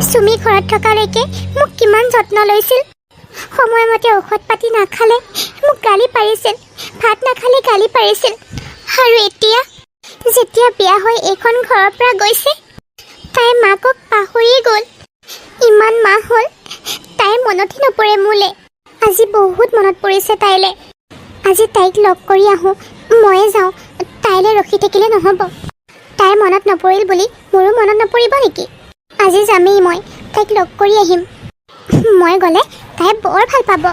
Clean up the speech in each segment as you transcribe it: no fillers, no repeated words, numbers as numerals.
চুমি ঘৰত থকালৈকে মোক কিমান যত্ন লৈছিল। সময়মতে ঔষধ পাতি নাখালে মোক গালি পাৰিছিল, ভাত নাখালে গালি পাৰিছিল। আৰু এতিয়া যেতিয়া বিয়া হৈ এইখন ঘৰৰ পৰা গৈছে, তাই মাকক পাহৰিয়ে গ'ল। ইমান মাহ হ'ল তাইৰ মনতে নপৰে মোলে। আজি বহুত মনত পৰিছে তাইলে। আজি তাইক লগ কৰি আহোঁ, ময়ে যাওঁ। তাইলে ৰখি থাকিলে নহ'ব। তাইৰ মনত নপৰিল বুলি মোৰো মনত নপৰিব নেকি? আজি যামেই মই, তাইক লগ কৰি আহিম। মই গ'লে তাই বৰ ভাল পাব।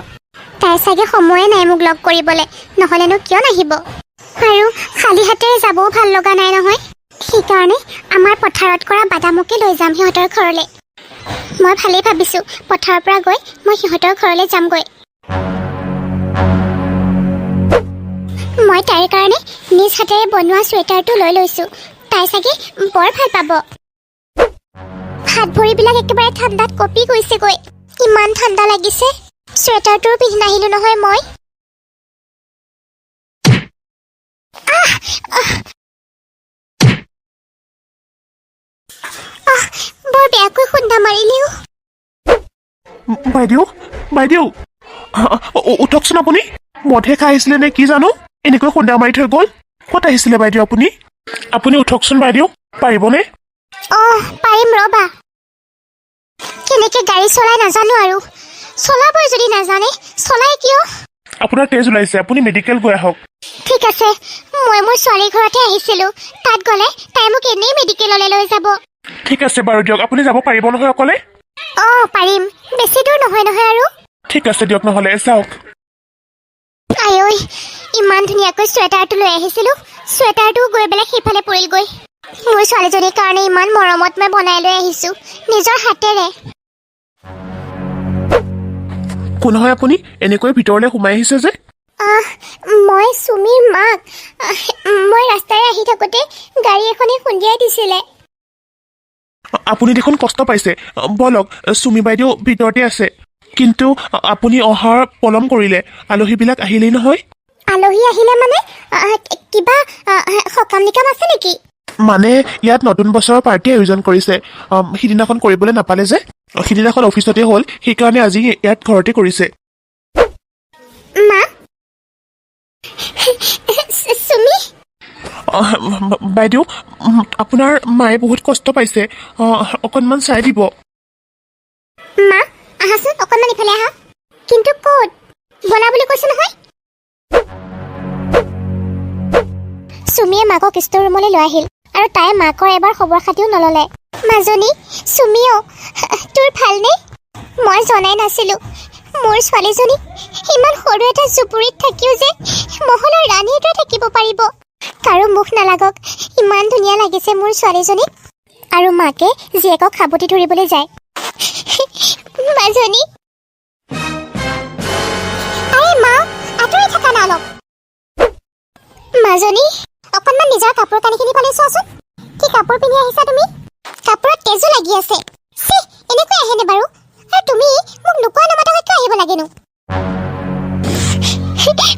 তাইৰ চাগে সময়ে নাই মোক লগ কৰিবলৈ, নহ'লেনো কিয় নাহিব। আৰু খালী হাতেৰে যাবও ভাল লগা নাই নহয়। সেইকাৰণে আমাৰ পথাৰত কৰা বাদামকে লৈ যাম সিহঁতৰ ঘৰলৈ। মই ভালেই ভাবিছোঁ, পথাৰৰ পৰা গৈ মই সিহঁতৰ ঘৰলৈ যামগৈ। মই তাইৰ কাৰণে নিজ হাতেৰে বনোৱা চুৱেটাৰটো লৈ লৈছোঁ। তাই চাগে বৰ ভাল পাব। হাত ভৰিবিলাক একেবাৰে ঠাণ্ডাত কঁপি গৈছেগৈ। ইমান ঠাণ্ডা লাগিছে। চুৱেটাৰটোও পিন্ধি নাহিলোঁ নহয় মই। বৰ বেয়াকৈ খুন্দা মাৰিলেও। বাইদেউ উঠকচোন। আপুনি মদহে খাই আহিছিলে নে কি জানো, এনেকৈ খুন্দা মাৰি থৈ গ'ল। ক'ত আহিছিলে বাইদেউ আপুনি উঠকচোন বাইদেউ, পাৰিবনে? পাৰিম ৰ'বা। কেনেকে গাড়ী চলাই নাজানো আৰু। চলাবই যদি নাজানে, চলাই কিয়? আপোনাৰ তেজ ওলাইছে, আপুনি মেডিকেল গৈ আহক। ঠিক আছে, মই মোৰ ছোৱালীৰ ঘৰতে আহিছিলোঁ। তাত গ'লে তাই মোক এনেই মেডিকেললৈ লৈ যাব। ঠিক আছে বাৰু দিয়ক, আপুনি যাব পাৰিব নহয় অকলে? পাৰিম। বেছি দূৰ নহয় নহয় আৰু। ঠিক আছে দিয়ক, নহ'লে যাওক। আঐ, ইমান ধুনীয়াকৈ চুৱেটাৰটো লৈ আহিছিলোঁ, চুৱেটাৰটো গৈ পেলাই সেইফালে পৰিলগৈ। মোৰ ছোৱালীজনীৰ কাৰণে ইমান মৰমত মই বনাই লৈ আহিছোঁ নিজৰ হাতেৰে। কোন হয় আপুনি? এনেকৈ ভিতৰলৈ সোমাই আহিছে যে? মই চুমিৰ মাক। মই ৰাস্তাৰে আহি থাকোঁতে গাড়ী এখনে খুন্দিয়াই দিছিলে। আপুনি দেখোন কষ্ট পাইছে। বলক, চুমি বাইদেউ ভিতৰতে আছে। কিন্তু আপুনি অহাৰ পলম কৰিলে। আলহীবিলাক আহিলেই নহয়। আলহী আহিলে মানে কিবা সকাম নিকাম আছে নেকি? মানে ইয়াত নতুন বছৰৰ পাৰ্টি আয়োজন কৰিছে। সিদিনাখন কৰিবলৈ নাপালে যে, সিদিনাখন অফিচতে হ'ল, সেইকাৰণে আজি ইয়াত ঘৰতে কৰিছে। মা? চুমি? বাইদেউ, আপোনাৰ মায়ে বহুত কষ্ট পাইছে। অকণমান চাই দিব। মা, আহাচোন, অকণমান ইফালে আহা। কিন্তু ক'ত? বলা বুলি কৈছে নহয়। চুমিয়ে মাকক ষ্ট'ৰ ৰুমলৈ লৈ আহিল আৰু তাই মাকৰ এবাৰ খবৰ খাতিও নল'লে। মাজনী, চুমিও, তোৰ ভালনে? মই জনাই নাছিলোঁ মোৰ ছোৱালীজনী ইমান সৰু এটা জুপুৰিত থাকিও যে মহলৰ ৰাণীৰ দৰে থাকিব পাৰিব। কাৰো মুখ নালাগক, ইমান ধুনীয়া লাগিছে মোৰ ছোৱালীজনীক। আৰু মাকে জীয়েকক সাবতি ধৰিবলৈ যায়। মাজনী, আৰে মা, আঁতৰি থাকা না অলপ। মাজনী, অকণমান নিজৰ কাপোৰ কানিখিনি ফালে চোৱাচোন। কি কাপোৰ পিন্ধি আহিছা তুমি? কাপোৰত তেজো লাগি আছে। এনেকৈ আহেনে বাৰু? আৰু তুমি মোক নোকোৱা নমতাকৈ কিয় আহিব লাগেনো?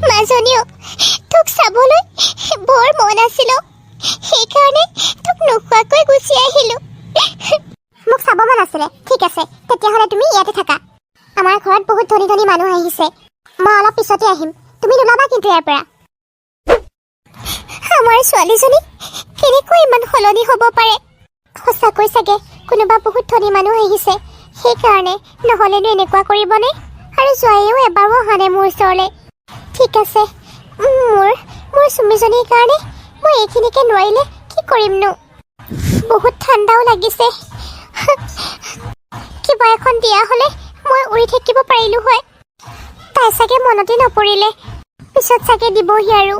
মাজনীও, তোক চাবলৈ বৰ মন আছিল। সেইকাৰণে তোক নোখোৱাকৈ গুচি আহিলোঁ। মোক চাব মন আছিলে? ঠিক আছে, তেতিয়াহ'লে তুমি ইয়াতে থাকা। আমাৰ ঘৰত বহুত ধনী ধনী মানুহ আহিছে। মই অলপ পিছতে আহিম, তুমি নোলাবা কিন্তু ইয়াৰ পৰা। আমাৰ ছোৱালীজনী কেনেকৈ ইমান সলনি হ'ব পাৰে? সঁচাকৈ চাগে কোনোবা বহুত ধনী মানুহ আহিছে, সেইকাৰণে। নহ'লেনো এনেকুৱা কৰিবনে? আৰু জোৱাইও এবাৰো অহা নাই মোৰ ওচৰলৈ। ঠিক আছে, মোৰ চুমিজনীৰ কাৰণে মই এইখিনিকে নোৱাৰিলে কি কৰিমনো? বহুত ঠাণ্ডাও লাগিছে। কিবা এখন দিয়া হ'লে মই উৰি থাকিব পাৰিলোঁ হয়। তাই চাগে মনতে নপৰিলে, পিছত চাগে দিবহি আৰু।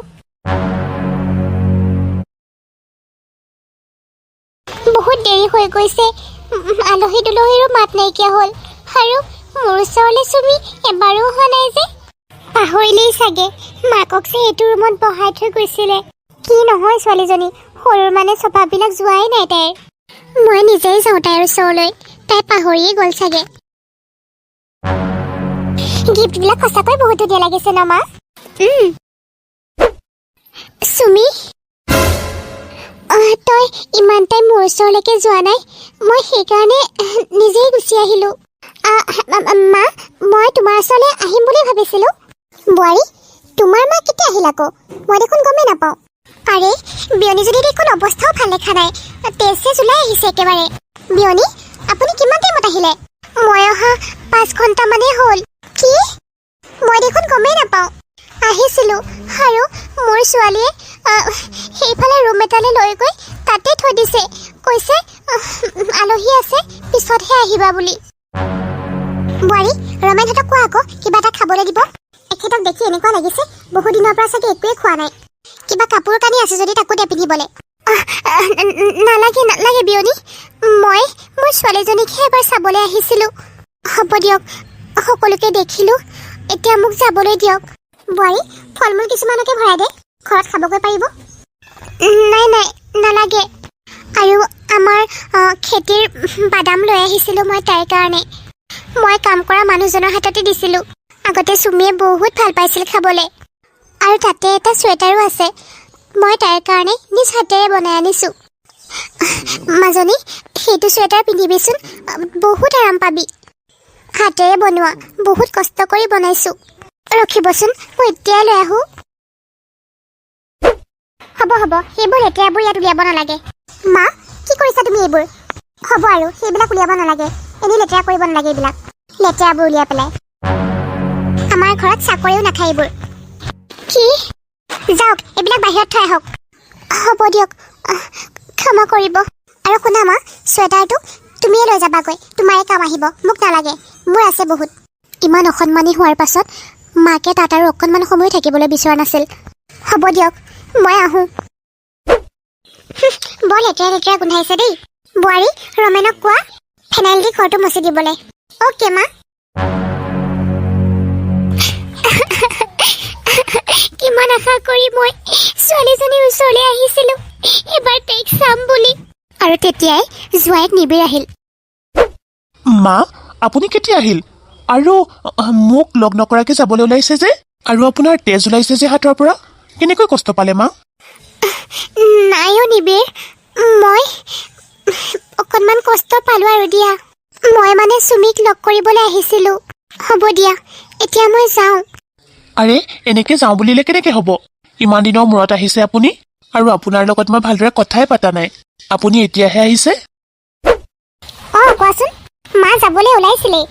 বহুত দেৰি হৈ গৈছে। আলহী দুলহীৰো মাত নাইকিয়া হ'ল। আৰু মোৰ ওচৰলৈ চুমি এবাৰো অহা নাই যে। পাহৰিলেই চাগে, মাকক যে এইটো ৰুমত বহাই থৈ গৈছিলে। কি নহয় ছোৱালীজনী, সৰুৰ মানে স্বভাৱবিলাক যোৱাই নাই তাইৰ। মই নিজেই যাওঁ তাইৰ ওচৰলৈ, তাই পাহৰিয়ে গ'ল চাগে। গিফ্টবিলাক সঁচাকৈ বহুত ধুনীয়া লাগিছে ন মা? চুমি, তই ইমান টাইম মোৰ ওচৰলৈকে যোৱা নাই মই সেইকাৰণে নিজেই গুচি আহিলোঁ মা মই তোমাৰ ওচৰলৈ আহিম বুলি ভাবিছিলোঁ বোৱাৰী তোমাৰ মা কেতিয়া আহিল আকৌ মই দেখোন গমেই নাপাওঁ আৰে বিয়নীজনী দেখোন অৱস্থাও ভাল দেখা নাই তেজ ওলাই আহিছে একেবাৰে বিয়নী আপুনি কিমান টাইমত আহিলে মই অহা 5 ঘণ্টামানেই হ'ল কি মই দেখোন গমেই নাপাওঁ আহিছিলোঁ আৰু মোৰ ছোৱালীয়ে সেইফালে ৰুম এটালৈ লৈ গৈ তাতে থৈ দিছে কৈছে আলহী আছে পিছতহে আহিবা বুলি বোৱাৰী ৰমেনহঁতক কোৱা আকৌ কিবা এটা খাবলৈ দিব এখেতক দেখি এনেকুৱা লাগিছে বহু দিনৰ পৰা চাগে একোৱে খোৱা নাই কিবা কাপোৰ কানি আছে যদি তাকো দে পিন্ধিবলৈ নালাগে নালাগে বিয়নী মই মোৰ ছোৱালীজনীকহে এবাৰ চাবলৈ আহিছিলোঁ হ'ব দিয়ক সকলোকে দেখিলোঁ এতিয়া মোক যাবলৈ দিয়ক বোৱাৰী ফল মূল কিছুমানকে ভৰাই দে ঘৰত খাবগৈ পাৰিব নাই নাই নালাগে আৰু আমাৰ খেতিৰ বাদাম লৈ আহিছিলোঁ মই তাইৰ কাৰণে মই কাম কৰা মানুহজনৰ হাততে দিছিলোঁ আগতে চুমিয়ে বহুত ভাল পাইছিল খাবলৈ আৰু তাতে এটা চুৱেটাৰো আছে মই তাইৰ কাৰণে নিজ হাতেৰে বনাই আনিছোঁ মাজনী সেইটো চুৱেটাৰ পিন্ধিবিচোন বহুত আৰাম পাবি হাতেৰে বনোৱা বহুত কষ্ট কৰি বনাইছোঁ ৰখিবচোন মই এতিয়াই লৈ আহোঁ হ'ব হ'ব সেইবোৰ লেতেৰাবোৰ ইয়াত উলিয়াব নালাগে মা কি কৰিছা তুমি এইবোৰ হ'ব আৰু সেইবিলাক উলিয়াব নালাগে এনেই লেতেৰা কৰিব নালাগে এইবিলাক লেতেৰাবোৰ উলিয়াই পেলাই আমাৰ ঘৰত চাকৰিও নাখায় এইবোৰ কি যাওক এইবিলাক বাহিৰত থৈ আহক হ'ব দিয়ক ক্ষমা কৰিব আৰু শুনা মা চুৱেটাৰটো তুমিয়ে লৈ যাবাগৈ তোমাৰে কাম আহিব মোক নালাগে মোৰ আছে বহুত ইমান অসন্মানী হোৱাৰ পাছত মাকে তাত আৰু অকণমান সময় থাকিবলৈ বিচৰা নাছিল হ'ব দিয়ক মই আহোঁ বৰ লেতেৰা লেতেৰা গোন্ধাইছে দেই বোৱাৰী ৰমেনক কোৱা ফেনাইল দি ঘৰটো মচি দিবলৈ অ'কে মা কিমান আশা কৰি মই ছোৱালীজনীৰ ওচৰলৈ আহিছিলোঁ এবাৰ তাইক চাম বুলি আৰু তেতিয়াই জোঁৱাইক নিবিৰ আহিল মা আপুনি কেতিয়া আহিল আৰু মোক লগ নকৰাকৈ যাবলৈ ওলাইছে যে আৰু আপোনাৰ তেজ ওলাইছে যে হাতৰ পৰা কেনেকৈ কষ্ট পালে মা নাই অ' নিবিৰ মই অকণমান কষ্ট পালোঁ আৰু দিয়া মই মানে চুমিক লগ কৰিবলৈ আহিছিলোঁ হ'ব দিয়া এতিয়া মই যাওঁ আৰে এনেকৈ যাওঁ বুলিলে কেনেকৈ হ'ব ইমান দিনৰ মূৰত আহিছে আপুনি আৰু আপোনাৰ লগত মই ভালদৰে কথাই পতা নাই আপুনি এতিয়াহে আহিছে অঁ কোৱাচোন মা যাবলৈ ওলাইছিলেই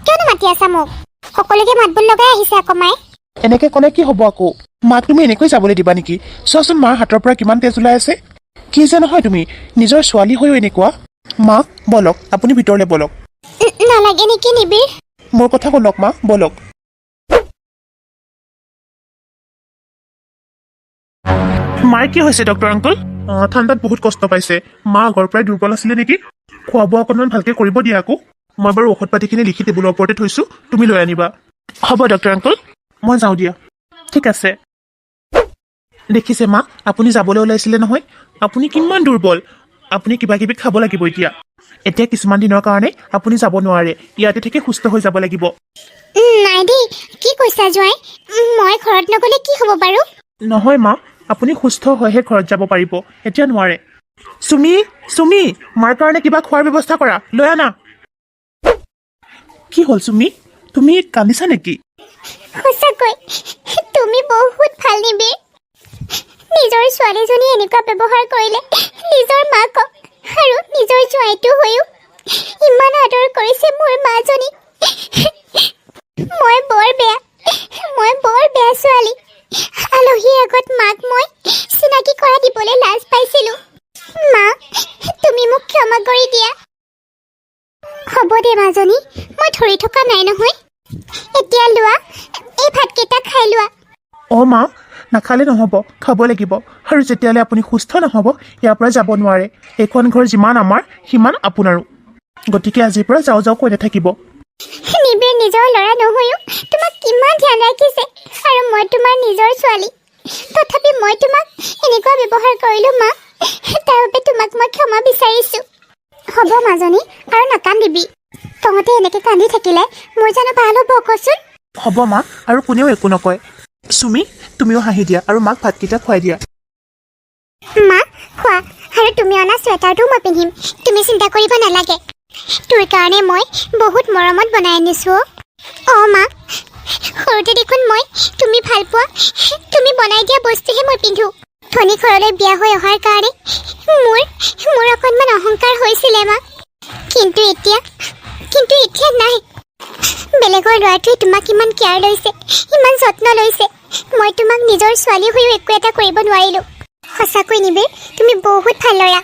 কিয়নো মাতি আছা মোক সকলোকে মাতবোল লগাই আহিছে আকৌ মায়ে এনেকৈ ক'লে কি হ'ব আকৌ মাক তুমি এনেকৈ যাবলৈ দিবা নেকি চোৱাচোন মাৰ হাতৰ পৰা কিমান তেজ ওলাই আছে কি যে নহয় তুমি নিজৰ ছোৱালী হৈও এনেকুৱা মা বলক আপুনি ভিতৰলৈ বলক নালাগে নেকি নিবিৰ মোৰ কথা শুনক মা বলক মাৰ কি হৈছে ডক্টৰ আংকল ঠাণ্ডাত বহুত কষ্ট পাইছে মা আগৰ পৰাই দুৰ্বল আছিলে নেকি খোৱা বোৱা অকণমান ভালকৈ কৰিব দিয়া আকৌ মই বাৰু ঔষধ পাতিখিনি লিখি টেবুলৰ ওপৰতে থৈছোঁ তুমি লৈ আনিবা হ'ব ডক্টৰ আংকল মই যাওঁ দিয়া ঠিক আছে দেখিছে মা আপুনি যাবলৈ ওলাইছিলে নহয় আপুনি কিমান দুৰ্বল আপুনি কিবা কিবি খাব লাগিব এতিয়া কিছুমান দিনৰ কাৰণে আপুনি যাব নোৱাৰে ইয়াতে থাকি সুস্থ হৈ যাব লাগিব নাই দেই কি কৈছা জোঁৱাই মই ঘৰত নগ'লে কি হ'ব বাৰু নহয় মা আপুনি সুস্থ হৈহে ঘৰত যাব পাৰিব এতিয়া নোৱাৰে চুমি চুমি মাৰ কাৰণে কিবা খোৱাৰ ব্যৱস্থা কৰা লৈ আনা কি হ'ল চুমি তুমি কান্দিছা নেকি সঁচাকৈ তুমি বহুত ভাল নিবিৰ নিজৰ ছোৱালীজনী এনেকুৱা ব্যৱহাৰ কৰিলে নিজৰ মাকক আৰু নিজৰ জোঁৱাইটো হৈও ইমান আদৰ কৰিছে মোৰ মাজনী মই বৰ বেয়া ছোৱালী আলহীৰ আগত মাক মই চিনাকি কৰা দিবলৈ লাজ পাইছিলোঁ মা তুমি মোক ক্ষমা কৰি দিয়া হ'ব দে মাজনী মই ধৰি থকা নাই নহয় এতিয়া লোৱা এই ভাতকেইটা খাই লোৱা অঁ মা নাখালে নহ'ব খাব লাগিব আৰু যেতিয়ালৈ আপুনি সুস্থ নহ'ব ইয়াৰ পৰা যাব নোৱাৰে এইখন ঘৰ যিমান আমাৰ সিমান আপোনাৰো গতিকে আজিৰ পৰা যাওঁ যাওঁ কৈ নাথাকিব নিবিৰ নিজৰ ল'ৰা নহৈও তোমাক কিমান ধ্যান ৰাখিছে আৰু মই তোমাৰ নিজৰ ছোৱালী তথাপি মই তোমাক এনেকুৱা ব্যৱহাৰ কৰিলোঁ মা তাৰ বাবে তোমাক মই ক্ষমা বিচাৰিছোঁ হ'ব মাজনী আৰু নাকান্দিবি তহঁতে এনেকৈ কান্দি থাকিলে মোৰ জানো ভাল হ'ব কচোন হ'ব মা আৰু কোনেও একো নকয় চুমি তুমিও হাঁহি দিয়া আৰু মাক ভাতকেইটা খুৱাই দিয়া মা খোৱা আৰু তুমি অনা চুৱেটাৰটো মই পিন্ধিম তুমি চিন্তা কৰিব নালাগে তোৰ কাৰণে মই বহুত মৰমত বনাই আনিছোঁ অঁ মা সৰুতে দেখোন মই তুমি ভাল পোৱা তুমি বনাই দিয়া বস্তুহে মই পিন্ধো ধনী ঘৰলৈ বিয়া হৈ অহাৰ কাৰণে মোৰ অকণমান অহংকাৰ হৈছিলে মা কিন্তু এতিয়া নাই বেলেগৰ ল'ৰাটোৱে তোমাক ইমান কেয়াৰ লৈছে ইমান যত্ন লৈছে মই তোমাক নিজৰ ছোৱালী হৈও একো এটা কৰিব নোৱাৰিলোঁ সঁচাকৈ নিবিৰ তুমি বহুত ভাল ল'ৰা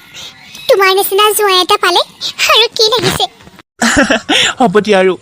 তোমাৰ নিচিনা জোঁৱাই এটা পালে আৰু কি লাগিছে হ'ব দিয়া আৰু